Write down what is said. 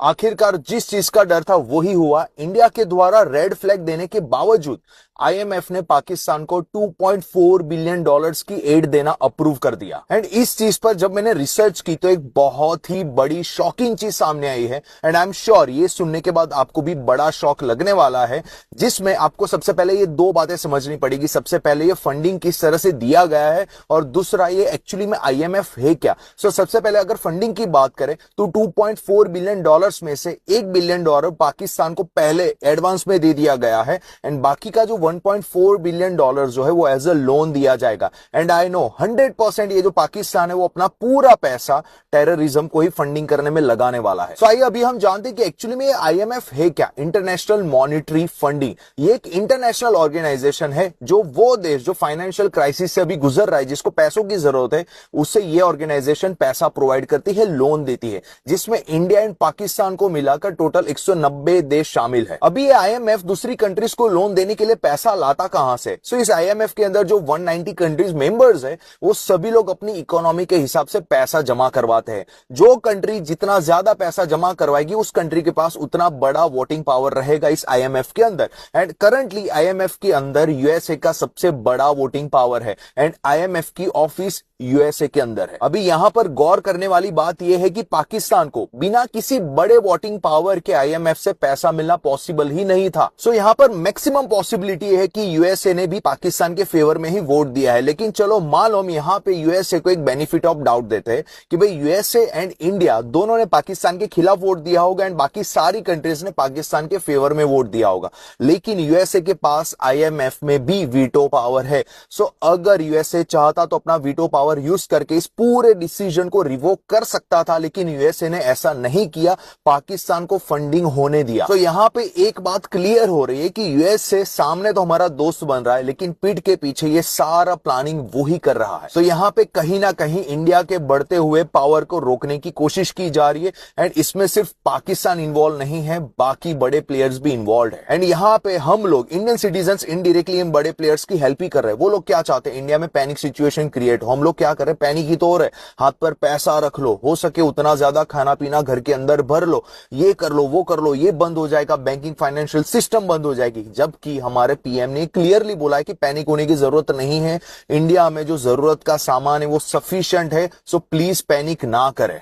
आखिरकार जिस चीज का डर था वही हुआ। इंडिया के द्वारा रेड फ्लैग देने के बावजूद आईएमएफ ने पाकिस्तान को 2.4 बिलियन डॉलर्स की एड देना अप्रूव कर दिया। एंड इस चीज पर जब मैंने रिसर्च की तो एक बहुत ही बड़ी शॉकिंग चीज सामने आई है। एंड आई एम श्योर ये सुनने के बाद आपको भी बड़ा शॉक लगने वाला है, जिसमें आपको सबसे पहले ये दो बातें समझनी पड़ेगी। सबसे पहले ये फंडिंग किस तरह से दिया गया है और दूसरा ये एक्चुअली में आईएमएफ है क्या। सबसे पहले अगर फंडिंग की बात करें तो 2.4 बिलियन डॉलर्स में से $1 बिलियन पाकिस्तान को पहले एडवांस में दे दिया गया है एंड बाकी का जो 1.4 बिलियन डॉलर जो है वो एज अ लोन दिया जाएगा। एंड आई नो 100% ये जो पाकिस्तान है वो अपना पूरा पैसा टेररिज्म को ही फंडिंग करने में लगाने वाला है। आइए अभी हम जानते हैं कि एक्चुअली में आईएमएफ है क्या। इंटरनेशनल मॉनिटरी फंडिंग, ये एक इंटरनेशनल ऑर्गेनाइजेशन है जो वो देश जो फाइनेंशियल क्राइसिस से अभी गुजर रहा है, जिसको पैसों की जरूरत है, उससे ये ऑर्गेनाइजेशन पैसा प्रोवाइड करती है, लोन देती है, जिसमें इंडिया एंड पाकिस्तान को मिलाकर टोटल 190 देश शामिल है। अभी ये आईएमएफ दूसरी कंट्रीज को लोन देने के लिए पैसा लाता कहां से? इस आईएमएफ के अंदर जो 190 कंट्रीज मेंबर्स है वो सभी लोग अपनी इकोनॉमी के हिसाब से पैसा जमा करवाते हैं। जो कंट्री जितना ज्यादा पैसा जमा करवाएगी उस कंट्री के पास उतना बड़ा वोटिंग पावर रहेगा इस आईएमएफ के अंदर। एंड करंटली आईएमएफ के अंदर यूएसए का सबसे बड़ा वोटिंग पावर है एंड आईएमएफ की ऑफिस यूएसए के अंदर है। अभी यहां पर गौर करने वाली बात यह है कि पाकिस्तान को बिना किसी बड़े वोटिंग पावर के आईएमएफ से पैसा मिलना पॉसिबल ही नहीं था। यहां पर मैक्सिमम पॉसिबिलिटी है कि यूएसए ने भी पाकिस्तान के फेवर में ही वोट दिया है। लेकिन चलो मान लो हम यहां पे यूएसए को एक बेनिफिट ऑफ डाउट देते हैं कि भाई यूएसए एंड इंडिया दोनों ने पाकिस्तान के खिलाफ वोट दिया होगा एंड बाकी सारी कंट्रीज ने पाकिस्तान के फेवर में वोट दिया होगा, लेकिन यूएसए के पास आईएमएफ में भी वीटो पावर है। अगर यूएसए चाहता तो अपना वीटो पावर यूज करके इस पूरे डिसीजन को रिवोक कर सकता था, लेकिन यूएसए ने ऐसा नहीं किया, पाकिस्तान को फंडिंग होने दिया। यहां पे एक बात क्लियर हो रही है कि यूएसए सामने तो हमारा दोस्त बन रहा है लेकिन पीठ के पीछे ये सारा प्लानिंग वो ही कर रहा है। यहां पे कहीं ना कहीं इंडिया के बढ़ते हुए पावर को रोकने की कोशिश की जा रही है एंड इसमें सिर्फ पाकिस्तान इन्वॉल्व नहीं है, बाकी बड़े प्लेयर्स भी इन्वॉल्व है। एंड यहां पे हम लोग इंडियन सिटीजंस इनडायरेक्टली इन बड़े प्लेयर्स की हेल्प ही कर रहे हैं। वो लोग क्या चाहते हैं? इंडिया में पैनिक सिचुएशन क्रिएट हो। हम लोग क्या कर रहे हैं? पैनिक ही तो हो रहा है। हाथ पर पैसा रख लो, हो सके उतना ज्यादा खाना पीना घर के अंदर भर लो, ये कर लो वो कर लो, ये बंद हो जाएगा, बैंकिंग फाइनेंशियल सिस्टम बंद हो जाएगी। जबकि हमारे पीएम ने क्लियरली बोला है कि पैनिक होने की जरूरत नहीं है, इंडिया में जो जरूरत का सामान है वो सफिशिएंट है, सो प्लीज पैनिक ना करें।